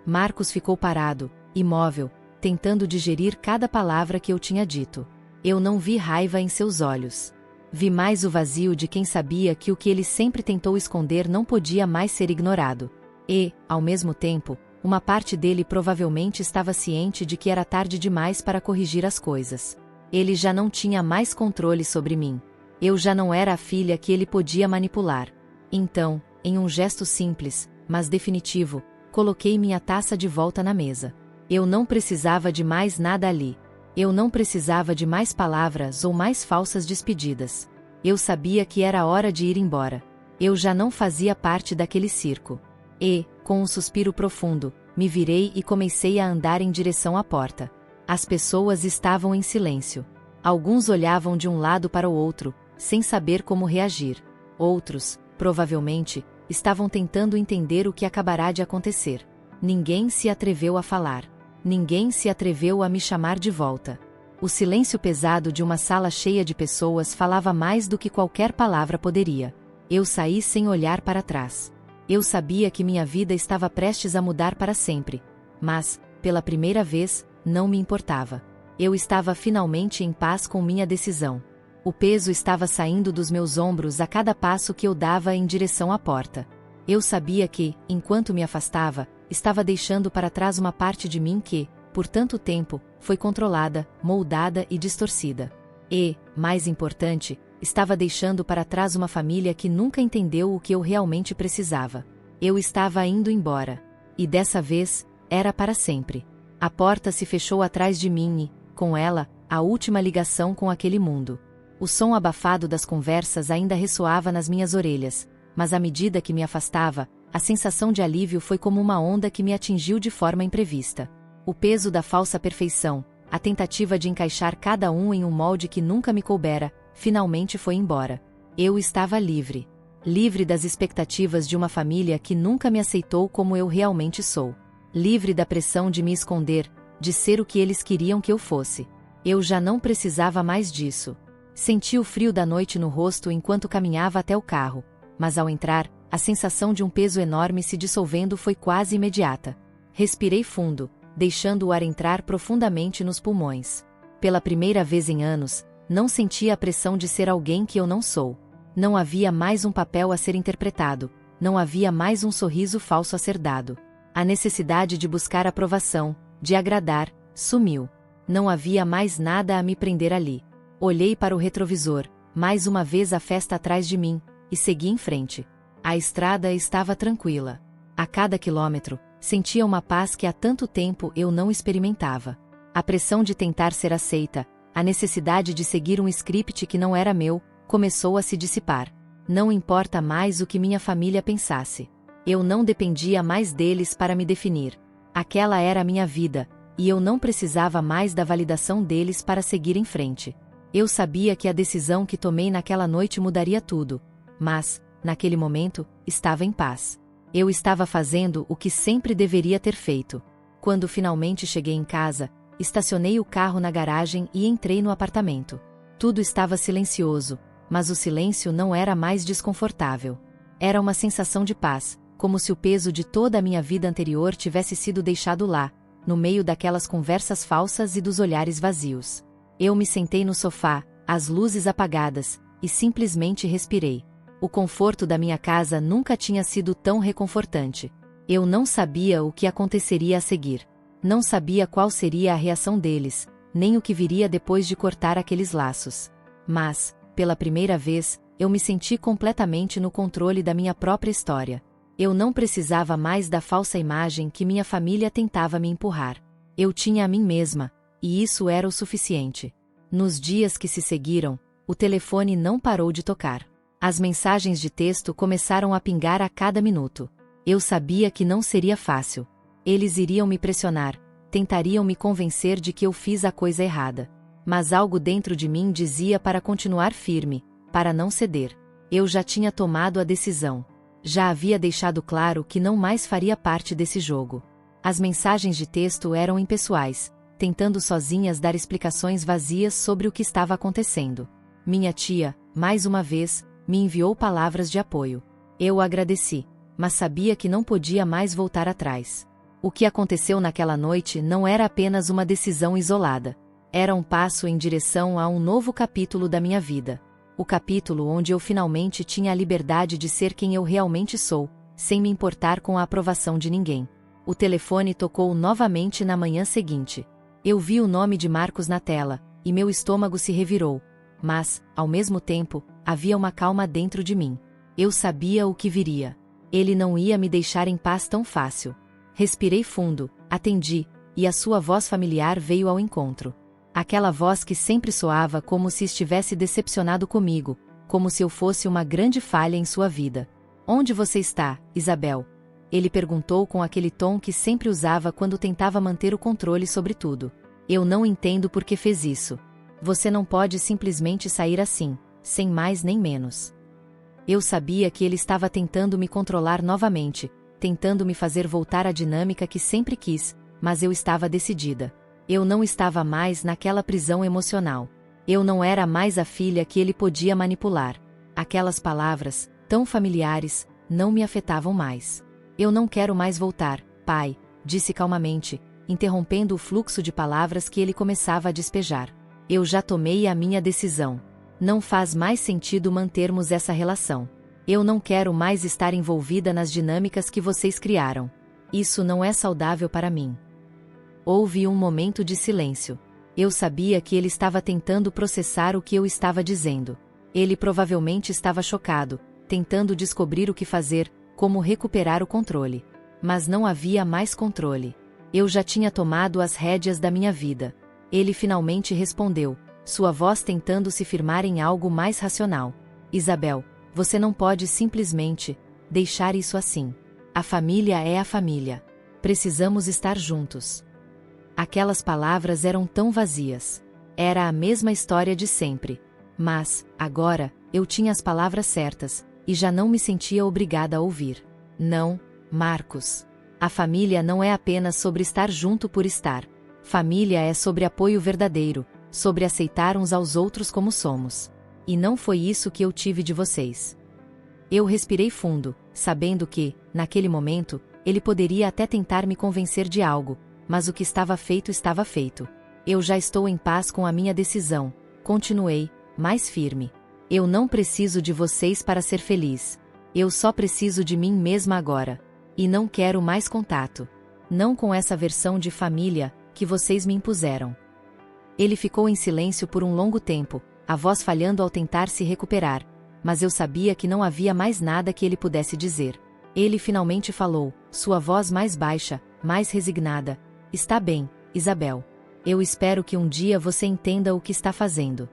Marcos ficou parado, imóvel, tentando digerir cada palavra que eu tinha dito. Eu não vi raiva em seus olhos. Vi mais o vazio de quem sabia que o que ele sempre tentou esconder não podia mais ser ignorado. E, ao mesmo tempo, uma parte dele provavelmente estava ciente de que era tarde demais para corrigir as coisas. Ele já não tinha mais controle sobre mim. Eu já não era a filha que ele podia manipular. Então, em um gesto simples, mas definitivo, coloquei minha taça de volta na mesa. Eu não precisava de mais nada ali. Eu não precisava de mais palavras ou mais falsas despedidas. Eu sabia que era hora de ir embora. Eu já não fazia parte daquele circo. E, com um suspiro profundo, me virei e comecei a andar em direção à porta. As pessoas estavam em silêncio. Alguns olhavam de um lado para o outro, sem saber como reagir. Outros, provavelmente, estavam tentando entender o que acabará de acontecer. Ninguém se atreveu a falar. Ninguém se atreveu a me chamar de volta. O silêncio pesado de uma sala cheia de pessoas falava mais do que qualquer palavra poderia. Eu saí sem olhar para trás. Eu sabia que minha vida estava prestes a mudar para sempre. Mas, pela primeira vez, não me importava. Eu estava finalmente em paz com minha decisão. O peso estava saindo dos meus ombros a cada passo que eu dava em direção à porta. Eu sabia que, enquanto me afastava, estava deixando para trás uma parte de mim que, por tanto tempo, foi controlada, moldada e distorcida. E, mais importante, estava deixando para trás uma família que nunca entendeu o que eu realmente precisava. Eu estava indo embora. E dessa vez, era para sempre. A porta se fechou atrás de mim e, com ela, a última ligação com aquele mundo. O som abafado das conversas ainda ressoava nas minhas orelhas, mas à medida que me afastava, a sensação de alívio foi como uma onda que me atingiu de forma imprevista. O peso da falsa perfeição, a tentativa de encaixar cada um em um molde que nunca me coubera, finalmente foi embora. Eu estava livre. Livre das expectativas de uma família que nunca me aceitou como eu realmente sou. Livre da pressão de me esconder, de ser o que eles queriam que eu fosse. Eu já não precisava mais disso. Senti o frio da noite no rosto enquanto caminhava até o carro, mas ao entrar, a sensação de um peso enorme se dissolvendo foi quase imediata. Respirei fundo, deixando o ar entrar profundamente nos pulmões. Pela primeira vez em anos, não sentia a pressão de ser alguém que eu não sou. Não havia mais um papel a ser interpretado, não havia mais um sorriso falso a ser dado. A necessidade de buscar aprovação, de agradar, sumiu. Não havia mais nada a me prender ali. Olhei para o retrovisor, mais uma vez a festa atrás de mim, e segui em frente. A estrada estava tranquila. A cada quilômetro, sentia uma paz que há tanto tempo eu não experimentava. A pressão de tentar ser aceita, a necessidade de seguir um script que não era meu, começou a se dissipar. Não importa mais o que minha família pensasse. Eu não dependia mais deles para me definir. Aquela era a minha vida, e eu não precisava mais da validação deles para seguir em frente. Eu sabia que a decisão que tomei naquela noite mudaria tudo, mas, naquele momento, estava em paz. Eu estava fazendo o que sempre deveria ter feito. Quando finalmente cheguei em casa, estacionei o carro na garagem e entrei no apartamento. Tudo estava silencioso, mas o silêncio não era mais desconfortável. Era uma sensação de paz, como se o peso de toda a minha vida anterior tivesse sido deixado lá, no meio daquelas conversas falsas e dos olhares vazios. Eu me sentei no sofá, as luzes apagadas, e simplesmente respirei. O conforto da minha casa nunca tinha sido tão reconfortante. Eu não sabia o que aconteceria a seguir. Não sabia qual seria a reação deles, nem o que viria depois de cortar aqueles laços. Mas, pela primeira vez, eu me senti completamente no controle da minha própria história. Eu não precisava mais da falsa imagem que minha família tentava me empurrar. Eu tinha a mim mesma, e isso era o suficiente. Nos dias que se seguiram, o telefone não parou de tocar. As mensagens de texto começaram a pingar a cada minuto. Eu sabia que não seria fácil. Eles iriam me pressionar, tentariam me convencer de que eu fiz a coisa errada. Mas algo dentro de mim dizia para continuar firme, para não ceder. Eu já tinha tomado a decisão. Já havia deixado claro que não mais faria parte desse jogo. As mensagens de texto eram impessoais, tentando sozinhas dar explicações vazias sobre o que estava acontecendo. Minha tia, mais uma vez, me enviou palavras de apoio. Eu agradeci, mas sabia que não podia mais voltar atrás. O que aconteceu naquela noite não era apenas uma decisão isolada. Era um passo em direção a um novo capítulo da minha vida. O capítulo onde eu finalmente tinha a liberdade de ser quem eu realmente sou, sem me importar com a aprovação de ninguém. O telefone tocou novamente na manhã seguinte. Eu vi o nome de Marcos na tela, e meu estômago se revirou. Mas, ao mesmo tempo, havia uma calma dentro de mim. Eu sabia o que viria. Ele não ia me deixar em paz tão fácil. Respirei fundo, atendi, e a sua voz familiar veio ao encontro. Aquela voz que sempre soava como se estivesse decepcionado comigo, como se eu fosse uma grande falha em sua vida. Onde você está, Isabel? Ele perguntou com aquele tom que sempre usava quando tentava manter o controle sobre tudo. Eu não entendo por que fez isso. Você não pode simplesmente sair assim, sem mais nem menos. Eu sabia que ele estava tentando me controlar novamente, tentando me fazer voltar à dinâmica que sempre quis, mas eu estava decidida. Eu não estava mais naquela prisão emocional. Eu não era mais a filha que ele podia manipular. Aquelas palavras, tão familiares, não me afetavam mais. Eu não quero mais voltar, pai, disse calmamente, interrompendo o fluxo de palavras que ele começava a despejar. Eu já tomei a minha decisão. Não faz mais sentido mantermos essa relação. Eu não quero mais estar envolvida nas dinâmicas que vocês criaram. Isso não é saudável para mim. Houve um momento de silêncio. Eu sabia que ele estava tentando processar o que eu estava dizendo. Ele provavelmente estava chocado, tentando descobrir o que fazer, como recuperar o controle. Mas não havia mais controle. Eu já tinha tomado as rédeas da minha vida. Ele finalmente respondeu, sua voz tentando se firmar em algo mais racional. Isabel, você não pode simplesmente deixar isso assim. A família é a família. Precisamos estar juntos. Aquelas palavras eram tão vazias. Era a mesma história de sempre. Mas, agora, eu tinha as palavras certas, e já não me sentia obrigada a ouvir. Não, Marcos. A família não é apenas sobre estar junto por estar. Família é sobre apoio verdadeiro, sobre aceitar uns aos outros como somos. E não foi isso que eu tive de vocês. Eu respirei fundo, sabendo que, naquele momento, ele poderia até tentar me convencer de algo, mas o que estava feito. Eu já estou em paz com a minha decisão, continuei, mais firme. Eu não preciso de vocês para ser feliz. Eu só preciso de mim mesma agora. E não quero mais contato. Não com essa versão de família que vocês me impuseram. Ele ficou em silêncio por um longo tempo, a voz falhando ao tentar se recuperar, mas eu sabia que não havia mais nada que ele pudesse dizer. Ele finalmente falou, sua voz mais baixa, mais resignada. Está bem, Isabel. Eu espero que um dia você entenda o que está fazendo.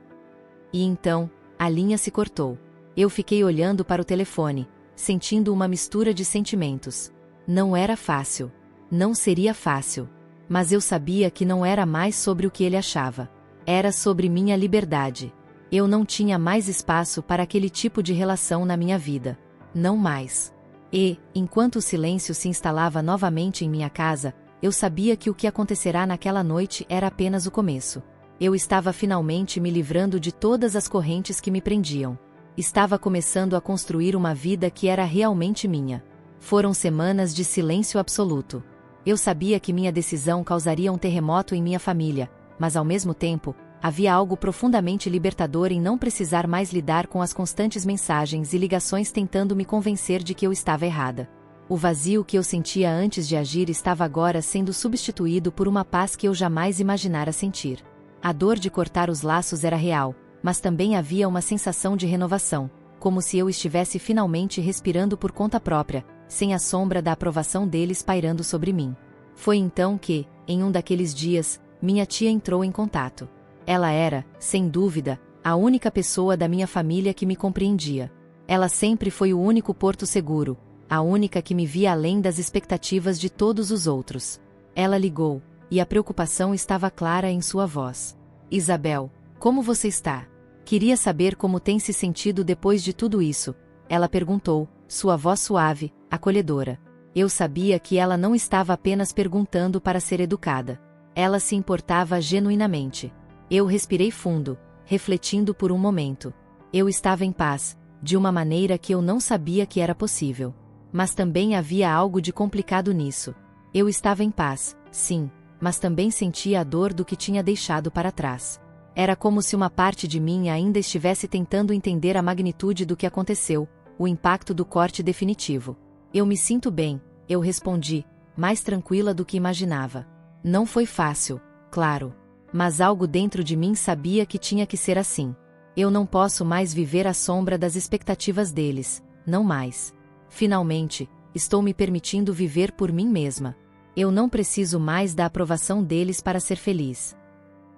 E então, a linha se cortou. Eu fiquei olhando para o telefone, sentindo uma mistura de sentimentos. Não era fácil. Não seria fácil. Mas eu sabia que não era mais sobre o que ele achava. Era sobre minha liberdade. Eu não tinha mais espaço para aquele tipo de relação na minha vida. Não mais. E, enquanto o silêncio se instalava novamente em minha casa, eu sabia que o que acontecerá naquela noite era apenas o começo. Eu estava finalmente me livrando de todas as correntes que me prendiam. Estava começando a construir uma vida que era realmente minha. Foram semanas de silêncio absoluto. Eu sabia que minha decisão causaria um terremoto em minha família, mas ao mesmo tempo, havia algo profundamente libertador em não precisar mais lidar com as constantes mensagens e ligações tentando me convencer de que eu estava errada. O vazio que eu sentia antes de agir estava agora sendo substituído por uma paz que eu jamais imaginara sentir. A dor de cortar os laços era real, mas também havia uma sensação de renovação, como se eu estivesse finalmente respirando por conta própria, sem a sombra da aprovação deles pairando sobre mim. Foi então que, em um daqueles dias, minha tia entrou em contato. Ela era, sem dúvida, a única pessoa da minha família que me compreendia. Ela sempre foi o único porto seguro, a única que me via além das expectativas de todos os outros. Ela ligou, e a preocupação estava clara em sua voz. Isabel, como você está? Queria saber como tem se sentido depois de tudo isso, ela perguntou, sua voz suave, acolhedora. Eu sabia que ela não estava apenas perguntando para ser educada. Ela se importava genuinamente. Eu respirei fundo, refletindo por um momento. Eu estava em paz, de uma maneira que eu não sabia que era possível. Mas também havia algo de complicado nisso. Eu estava em paz, sim, mas também sentia a dor do que tinha deixado para trás. Era como se uma parte de mim ainda estivesse tentando entender a magnitude do que aconteceu, o impacto do corte definitivo. Eu me sinto bem, eu respondi, mais tranquila do que imaginava. Não foi fácil, claro. Mas algo dentro de mim sabia que tinha que ser assim. Eu não posso mais viver à sombra das expectativas deles, não mais. Finalmente, estou me permitindo viver por mim mesma. Eu não preciso mais da aprovação deles para ser feliz.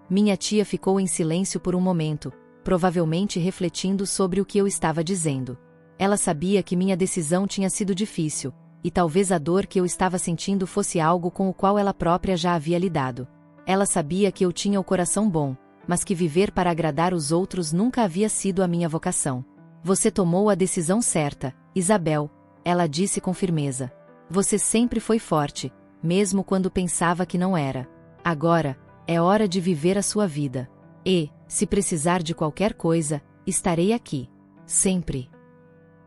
Minha tia ficou em silêncio por um momento, provavelmente refletindo sobre o que eu estava dizendo. Ela sabia que minha decisão tinha sido difícil, e talvez a dor que eu estava sentindo fosse algo com o qual ela própria já havia lidado. Ela sabia que eu tinha o coração bom, mas que viver para agradar os outros nunca havia sido a minha vocação. Você tomou a decisão certa, Isabel, ela disse com firmeza. Você sempre foi forte, mesmo quando pensava que não era. Agora, é hora de viver a sua vida. E, se precisar de qualquer coisa, estarei aqui. Sempre.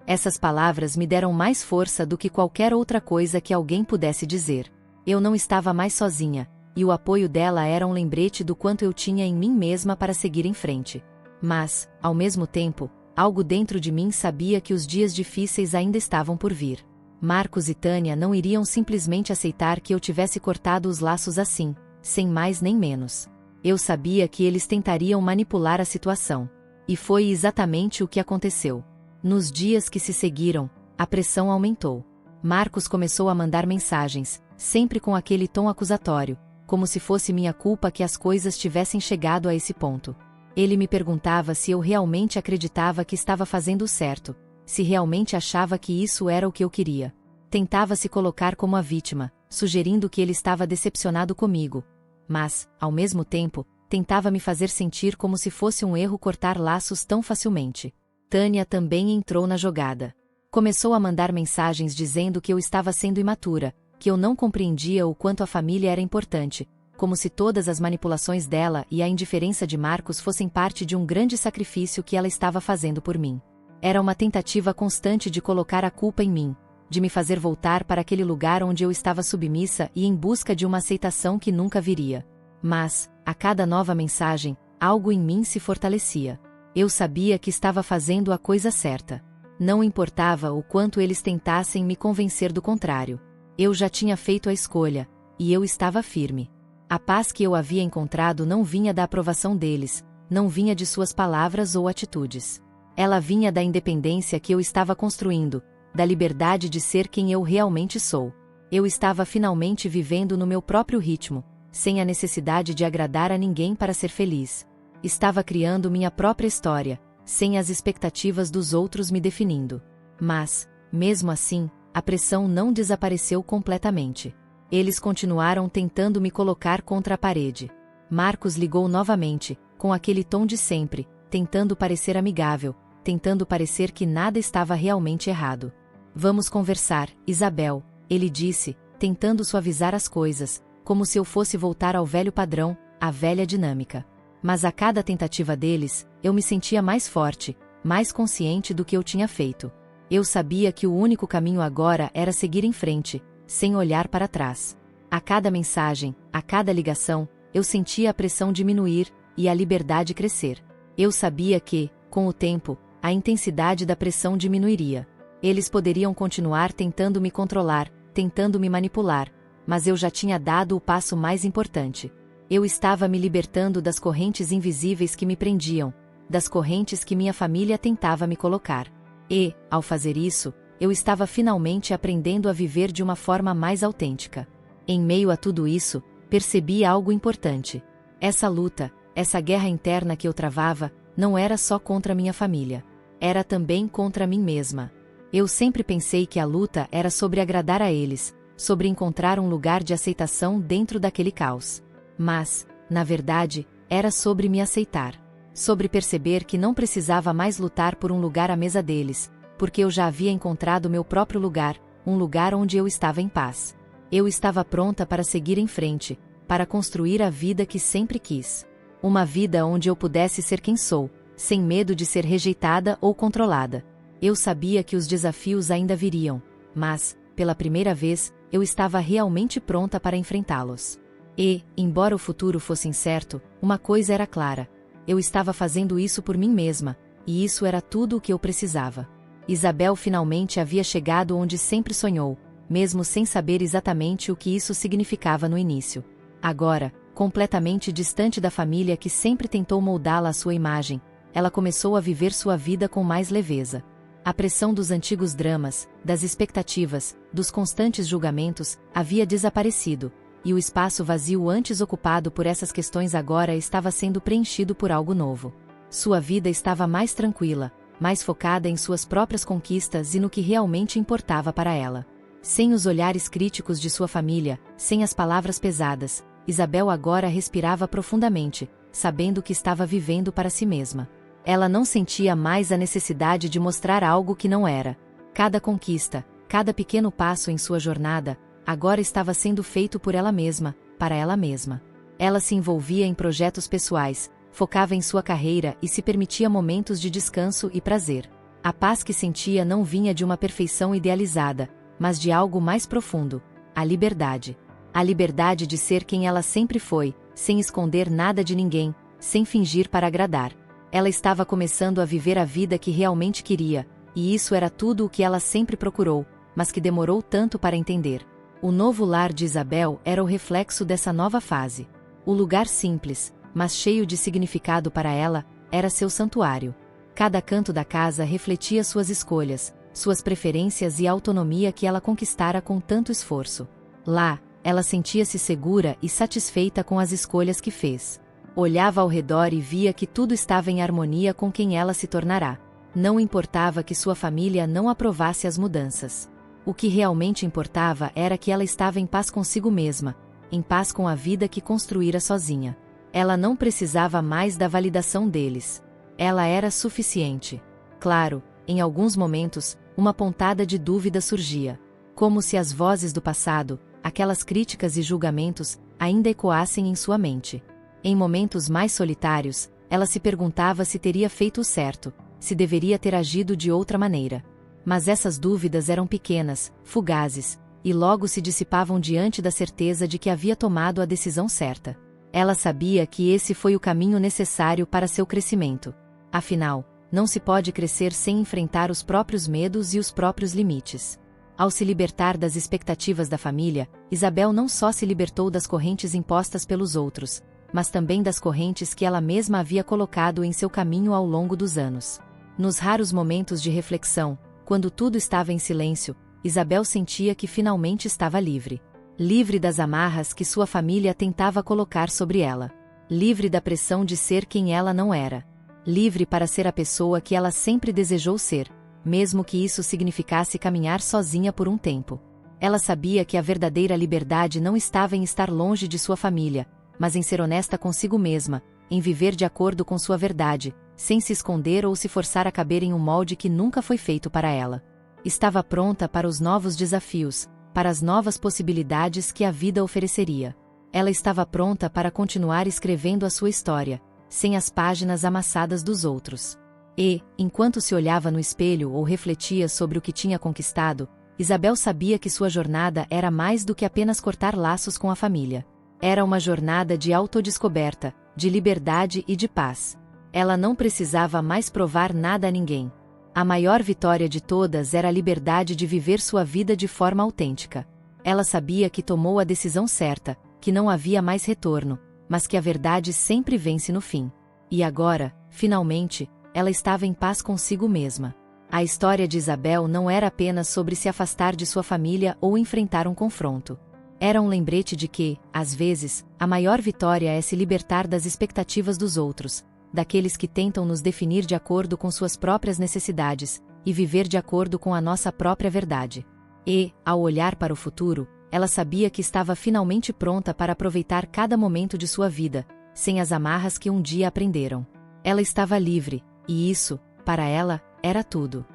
Essas palavras me deram mais força do que qualquer outra coisa que alguém pudesse dizer. Eu não estava mais sozinha, e o apoio dela era um lembrete do quanto eu tinha em mim mesma para seguir em frente. Mas, ao mesmo tempo, algo dentro de mim sabia que os dias difíceis ainda estavam por vir. Marcos e Tânia não iriam simplesmente aceitar que eu tivesse cortado os laços assim, sem mais nem menos. Eu sabia que eles tentariam manipular a situação. E foi exatamente o que aconteceu. Nos dias que se seguiram, a pressão aumentou. Marcos começou a mandar mensagens, sempre com aquele tom acusatório, como se fosse minha culpa que as coisas tivessem chegado a esse ponto. Ele me perguntava se eu realmente acreditava que estava fazendo o certo, se realmente achava que isso era o que eu queria. Tentava se colocar como a vítima, sugerindo que ele estava decepcionado comigo. Mas, ao mesmo tempo, tentava me fazer sentir como se fosse um erro cortar laços tão facilmente. Tânia também entrou na jogada. Começou a mandar mensagens dizendo que eu estava sendo imatura, que eu não compreendia o quanto a família era importante, como se todas as manipulações dela e a indiferença de Marcos fossem parte de um grande sacrifício que ela estava fazendo por mim. Era uma tentativa constante de colocar a culpa em mim, de me fazer voltar para aquele lugar onde eu estava submissa e em busca de uma aceitação que nunca viria. Mas, a cada nova mensagem, algo em mim se fortalecia. Eu sabia que estava fazendo a coisa certa. Não importava o quanto eles tentassem me convencer do contrário. Eu já tinha feito a escolha, e eu estava firme. A paz que eu havia encontrado não vinha da aprovação deles, não vinha de suas palavras ou atitudes. Ela vinha da independência que eu estava construindo, da liberdade de ser quem eu realmente sou. Eu estava finalmente vivendo no meu próprio ritmo, sem a necessidade de agradar a ninguém para ser feliz. Estava criando minha própria história, sem as expectativas dos outros me definindo. Mas, mesmo assim, a pressão não desapareceu completamente. Eles continuaram tentando me colocar contra a parede. Marcos ligou novamente, com aquele tom de sempre, tentando parecer amigável, tentando parecer que nada estava realmente errado. Vamos conversar, Isabel, ele disse, tentando suavizar as coisas, como se eu fosse voltar ao velho padrão, à velha dinâmica. Mas a cada tentativa deles, eu me sentia mais forte, mais consciente do que eu tinha feito. Eu sabia que o único caminho agora era seguir em frente, sem olhar para trás. A cada mensagem, a cada ligação, eu sentia a pressão diminuir e a liberdade crescer. Eu sabia que, com o tempo, a intensidade da pressão diminuiria. Eles poderiam continuar tentando me controlar, tentando me manipular, mas eu já tinha dado o passo mais importante. Eu estava me libertando das correntes invisíveis que me prendiam, das correntes que minha família tentava me colocar. E, ao fazer isso, eu estava finalmente aprendendo a viver de uma forma mais autêntica. Em meio a tudo isso, percebi algo importante. Essa luta, essa guerra interna que eu travava, não era só contra minha família. Era também contra mim mesma. Eu sempre pensei que a luta era sobre agradar a eles, sobre encontrar um lugar de aceitação dentro daquele caos. Mas, na verdade, era sobre me aceitar. Sobre perceber que não precisava mais lutar por um lugar à mesa deles, porque eu já havia encontrado meu próprio lugar, um lugar onde eu estava em paz. Eu estava pronta para seguir em frente, para construir a vida que sempre quis. Uma vida onde eu pudesse ser quem sou, sem medo de ser rejeitada ou controlada. Eu sabia que os desafios ainda viriam, mas, pela primeira vez, eu estava realmente pronta para enfrentá-los. E, embora o futuro fosse incerto, uma coisa era clara. Eu estava fazendo isso por mim mesma, e isso era tudo o que eu precisava. Isabel finalmente havia chegado onde sempre sonhou, mesmo sem saber exatamente o que isso significava no início. Agora, completamente distante da família que sempre tentou moldá-la à sua imagem, ela começou a viver sua vida com mais leveza. A pressão dos antigos dramas, das expectativas, dos constantes julgamentos, havia desaparecido, e o espaço vazio antes ocupado por essas questões agora estava sendo preenchido por algo novo. Sua vida estava mais tranquila, mais focada em suas próprias conquistas e no que realmente importava para ela. Sem os olhares críticos de sua família, sem as palavras pesadas, Isabel agora respirava profundamente, sabendo que estava vivendo para si mesma. Ela não sentia mais a necessidade de mostrar algo que não era. Cada conquista, cada pequeno passo em sua jornada, agora estava sendo feito por ela mesma, para ela mesma. Ela se envolvia em projetos pessoais, focava em sua carreira e se permitia momentos de descanso e prazer. A paz que sentia não vinha de uma perfeição idealizada, mas de algo mais profundo: a liberdade. A liberdade de ser quem ela sempre foi, sem esconder nada de ninguém, sem fingir para agradar. Ela estava começando a viver a vida que realmente queria, e isso era tudo o que ela sempre procurou, mas que demorou tanto para entender. O novo lar de Isabel era o reflexo dessa nova fase. O lugar simples, mas cheio de significado para ela, era seu santuário. Cada canto da casa refletia suas escolhas, suas preferências e a autonomia que ela conquistara com tanto esforço. Lá, ela sentia-se segura e satisfeita com as escolhas que fez. Olhava ao redor e via que tudo estava em harmonia com quem ela se tornará. Não importava que sua família não aprovasse as mudanças. O que realmente importava era que ela estava em paz consigo mesma, em paz com a vida que construíra sozinha. Ela não precisava mais da validação deles. Ela era suficiente. Claro, em alguns momentos, uma pontada de dúvida surgia. Como se as vozes do passado, aquelas críticas e julgamentos, ainda ecoassem em sua mente. Em momentos mais solitários, ela se perguntava se teria feito o certo, se deveria ter agido de outra maneira. Mas essas dúvidas eram pequenas, fugazes, e logo se dissipavam diante da certeza de que havia tomado a decisão certa. Ela sabia que esse foi o caminho necessário para seu crescimento. Afinal, não se pode crescer sem enfrentar os próprios medos e os próprios limites. Ao se libertar das expectativas da família, Isabel não só se libertou das correntes impostas pelos outros, mas também das correntes que ela mesma havia colocado em seu caminho ao longo dos anos. Nos raros momentos de reflexão, quando tudo estava em silêncio, Isabel sentia que finalmente estava livre. Livre das amarras que sua família tentava colocar sobre ela. Livre da pressão de ser quem ela não era. Livre para ser a pessoa que ela sempre desejou ser, mesmo que isso significasse caminhar sozinha por um tempo. Ela sabia que a verdadeira liberdade não estava em estar longe de sua família, mas em ser honesta consigo mesma, em viver de acordo com sua verdade, sem se esconder ou se forçar a caber em um molde que nunca foi feito para ela. Estava pronta para os novos desafios, para as novas possibilidades que a vida ofereceria. Ela estava pronta para continuar escrevendo a sua história, sem as páginas amassadas dos outros. E, enquanto se olhava no espelho ou refletia sobre o que tinha conquistado, Isabel sabia que sua jornada era mais do que apenas cortar laços com a família. Era uma jornada de autodescoberta, de liberdade e de paz. Ela não precisava mais provar nada a ninguém. A maior vitória de todas era a liberdade de viver sua vida de forma autêntica. Ela sabia que tomou a decisão certa, que não havia mais retorno, mas que a verdade sempre vence no fim. E agora, finalmente, ela estava em paz consigo mesma. A história de Isabel não era apenas sobre se afastar de sua família ou enfrentar um confronto. Era um lembrete de que, às vezes, a maior vitória é se libertar das expectativas dos outros, daqueles que tentam nos definir de acordo com suas próprias necessidades, e viver de acordo com a nossa própria verdade. E, ao olhar para o futuro, ela sabia que estava finalmente pronta para aproveitar cada momento de sua vida, sem as amarras que um dia aprenderam. Ela estava livre, e isso, para ela, era tudo.